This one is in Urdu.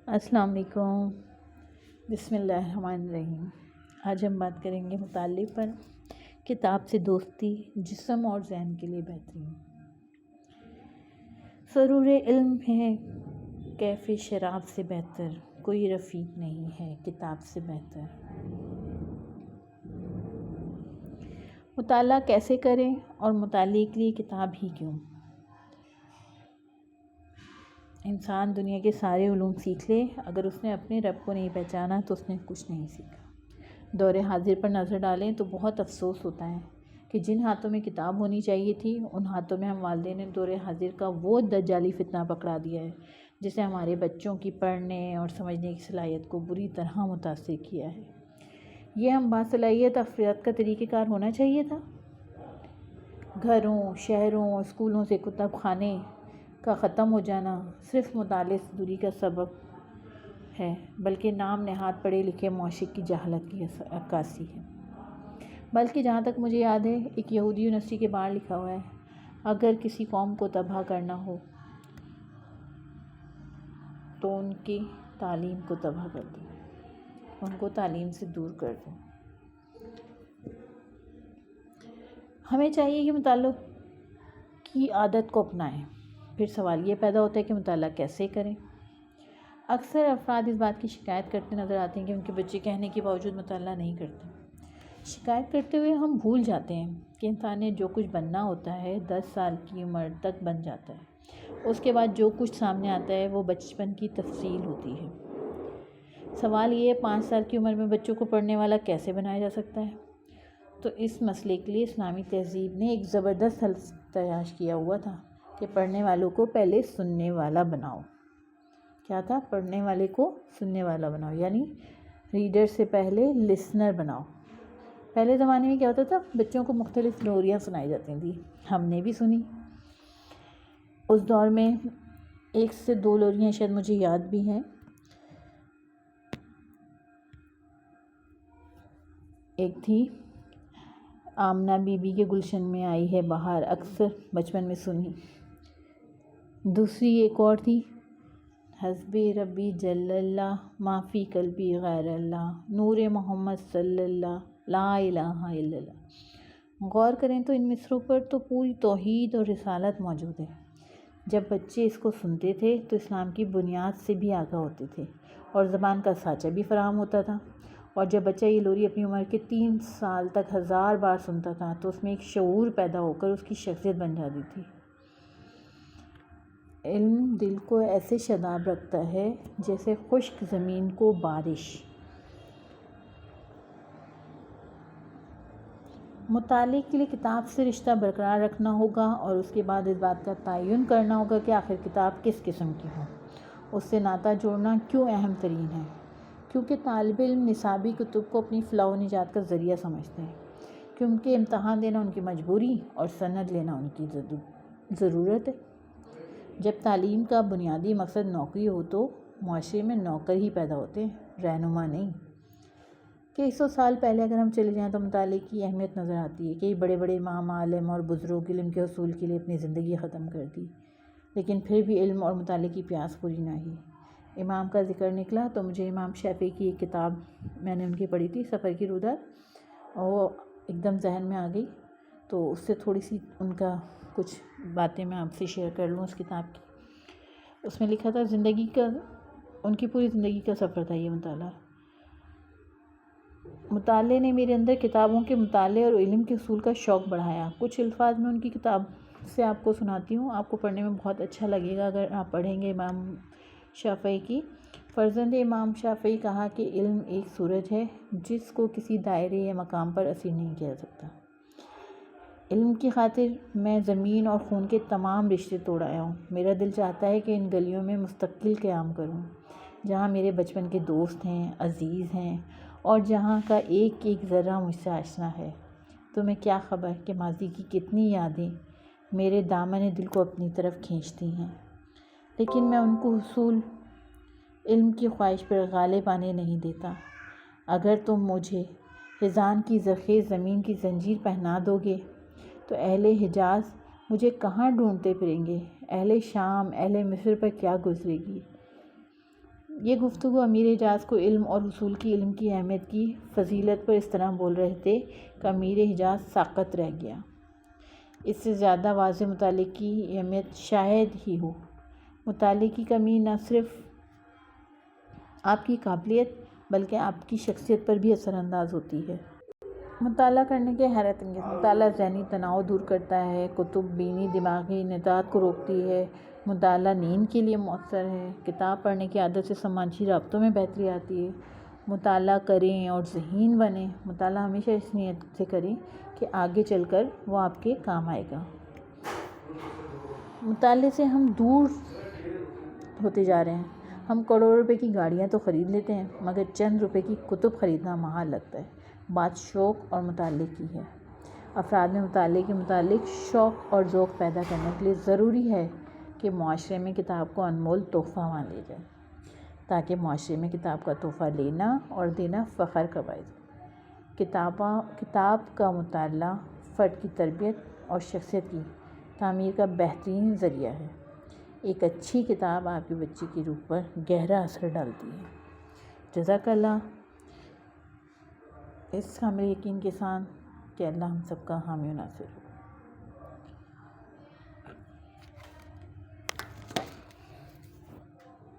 السلام علیکم۔ بسم اللہ الرحمن الرحیم۔ آج ہم بات کریں گے مطالعے پر۔ کتاب سے دوستی جسم اور ذہن کے لیے بہترین۔ سرور علم ہے کیف شراب سے بہتر، کوئی رفیق نہیں ہے کتاب سے بہتر۔ مطالعہ کیسے کریں اور مطالعے کے لیے کتاب ہی کیوں؟ انسان دنیا کے سارے علوم سیکھ لے، اگر اس نے اپنے رب کو نہیں پہچانا تو اس نے کچھ نہیں سیکھا۔ دور حاضر پر نظر ڈالیں تو بہت افسوس ہوتا ہے کہ جن ہاتھوں میں کتاب ہونی چاہیے تھی، ان ہاتھوں میں ہم والدین نے دور حاضر کا وہ دجالی فتنہ پکڑا دیا ہے جسے ہمارے بچوں کی پڑھنے اور سمجھنے کی صلاحیت کو بری طرح متاثر کیا ہے۔ یہ ہم باصلاحیت افراد کا طریقہ کار ہونا چاہیے تھا۔ گھروں، شہروں اور اسکولوں سے کتب خانے کا ختم ہو جانا صرف مطالعے سے دوری کا سبب ہے، بلکہ نام نہاد پڑھے لکھے معاشق کی جہالت کی عکاسی ہے۔ بلکہ جہاں تک مجھے یاد ہے، ایک یہودی یونیورسٹی کے باہر لکھا ہوا ہے، اگر کسی قوم کو تباہ کرنا ہو تو ان کی تعلیم کو تباہ کر دو، ان کو تعلیم سے دور کر دو۔ ہمیں چاہیے کہ مطالعہ کی عادت کو اپنائیں۔ پھر سوال یہ پیدا ہوتا ہے کہ مطالعہ کیسے کریں؟ اکثر افراد اس بات کی شکایت کرتے نظر آتے ہیں کہ ان کے بچے کہنے کے باوجود مطالعہ نہیں کرتے۔ شکایت کرتے ہوئے ہم بھول جاتے ہیں کہ انسان نے جو کچھ بننا ہوتا ہے 10 سال کی عمر تک بن جاتا ہے۔ اس کے بعد جو کچھ سامنے آتا ہے وہ بچپن کی تفصیل ہوتی ہے۔ سوال یہ ہے 5 سال کی عمر میں بچوں کو پڑھنے والا کیسے بنایا جا سکتا ہے؟ تو اس مسئلے کے لیے اسلامی تہذیب نے ایک زبردست حل تلاش کیا ہوا تھا کہ پڑھنے والوں کو پہلے سننے والا بناؤ۔ کیا تھا؟ پڑھنے والے کو سننے والا بناؤ، یعنی ریڈر سے پہلے لسنر بناؤ۔ پہلے زمانے میں کیا ہوتا تھا؟ بچوں کو مختلف لوریاں سنائی جاتی تھیں، ہم نے بھی سنی۔ اس دور میں 1 سے 2 لوریاں شاید مجھے یاد بھی ہیں۔ ایک تھی آمنہ بی بی کے گلشن میں آئی ہے بہار، اکثر بچپن میں سنی۔ دوسری ایک اور تھی، حسبی ربی جل اللہ ما فی قلبی غیر اللہ، نور محمد صلی اللہ لا الہ الا اللہ۔ غور کریں تو ان مصروں پر تو پوری توحید اور رسالت موجود ہے۔ جب بچے اس کو سنتے تھے تو اسلام کی بنیاد سے بھی آگاہ ہوتے تھے اور زبان کا سانچہ بھی فراہم ہوتا تھا۔ اور جب بچہ یہ لوری اپنی عمر کے 3 سال تک 1000 بار سنتا تھا تو اس میں ایک شعور پیدا ہو کر اس کی شخصیت بن جاتی تھی۔ علم دل کو ایسے شاداب رکھتا ہے جیسے خشک زمین کو بارش۔ مطالعے کے لیے کتاب سے رشتہ برقرار رکھنا ہوگا اور اس کے بعد اس بات کا تعین کرنا ہوگا کہ آخر کتاب کس قسم کی ہو۔ اس سے ناطہ جوڑنا کیوں اہم ترین ہے؟ کیونکہ طالب علم نصابی کتب کو اپنی فلاح و نجات کا ذریعہ سمجھتے ہیں، کیونکہ امتحان دینا ان کی مجبوری اور سند لینا ان کی ضرورت ہے۔ جب تعلیم کا بنیادی مقصد نوکری ہو تو معاشرے میں نوکر ہی پیدا ہوتے ہیں، رہنما نہیں۔ کئی 100 سال پہلے اگر ہم چلے جائیں تو مطالعے کی اہمیت نظر آتی ہے۔ کئی بڑے بڑے امام، عالم اور بزرگ علم کے حصول کے لیے اپنی زندگی ختم کر دی، لیکن پھر بھی علم اور مطالعے کی پیاس پوری نہ ہوئی۔ امام کا ذکر نکلا تو مجھے امام شافعی کی ایک کتاب میں نے ان کی پڑھی تھی، سفر کی روداد، اور وہ ایک دم ذہن میں آ گئی، تو اس سے تھوڑی سی ان کا کچھ باتیں میں آپ سے شیئر کر لوں اس کتاب کی۔ اس میں لکھا تھا زندگی کا، ان کی پوری زندگی کا سفر تھا یہ مطالعہ۔ مطالعے نے میرے اندر کتابوں کے مطالعے اور علم کے حصول کا شوق بڑھایا۔ کچھ الفاظ میں ان کی کتاب سے آپ کو سناتی ہوں، آپ کو پڑھنے میں بہت اچھا لگے گا اگر آپ پڑھیں گے امام شافعی کی۔ فرزند امام شافعی کہا کہ علم ایک سورج ہے جس کو کسی دائرے یا مقام پر اسیر نہیں کیا جا سکتا۔ علم کی خاطر میں زمین اور خون کے تمام رشتے توڑ آیا ہوں۔ میرا دل چاہتا ہے کہ ان گلیوں میں مستقل قیام کروں، جہاں میرے بچپن کے دوست ہیں، عزیز ہیں، اور جہاں کا ایک ایک ذرہ مجھ سے آشنا ہے۔ تمہیں کیا خبر کہ ماضی کی کتنی یادیں میرے دامن دل کو اپنی طرف کھینچتی ہیں، لیکن میں ان کو حصول علم کی خواہش پر غالب آنے نہیں دیتا۔ اگر تم مجھے خزان کی زرخیز زمین کی زنجیر پہنا دو گے تو اہل حجاز مجھے کہاں ڈھونڈتے پھریں گے؟ اہل شام، اہل مصر پر کیا گزرے گی؟ یہ گفتگو امیر حجاز کو علم اور حصول کی علم کی اہمیت کی فضیلت پر اس طرح بول رہے تھے کہ امیر حجاز ساقط رہ گیا۔ اس سے زیادہ واضح مطالعے کی اہمیت شاید ہی ہو۔ مطالعے کی کمی نہ صرف آپ کی قابلیت بلکہ آپ کی شخصیت پر بھی اثر انداز ہوتی ہے۔ مطالعہ کرنے کے حیرت انگیز مطالعہ ذہنی تناؤ دور کرتا ہے، کتب بینی دماغی انعطاف کو روکتی ہے، مطالعہ نیند کے لیے مؤثر ہے، کتاب پڑھنے کی عادت سے سماجی رابطوں میں بہتری آتی ہے۔ مطالعہ کریں اور ذہین بنیں۔ مطالعہ ہمیشہ اس نیت سے کریں کہ آگے چل کر وہ آپ کے کام آئے گا۔ مطالعے سے ہم دور ہوتے جا رہے ہیں۔ ہم کروڑوں روپے کی گاڑیاں تو خرید لیتے ہیں مگر چند روپے کی کتب خریدنا محال لگتا ہے۔ بات شوق اور مطالعے کی ہے۔ افراد میں مطالعے کے متعلق شوق اور ذوق پیدا کرنے کے لیے ضروری ہے کہ معاشرے میں کتاب کو انمول تحفہ مان لیا جائے، تاکہ معاشرے میں کتاب کا تحفہ لینا اور دینا فخر کا باعث ہو۔ کتاب کا مطالعہ فرد کی تربیت اور شخصیت کی تعمیر کا بہترین ذریعہ ہے۔ ایک اچھی کتاب آپ کے بچے کی روح پر گہرا اثر ڈالتی ہے۔ جزاک اللہ، اس کامل یقین کے ساتھ کہ اللہ ہم سب کا حامی و ناصر ہو۔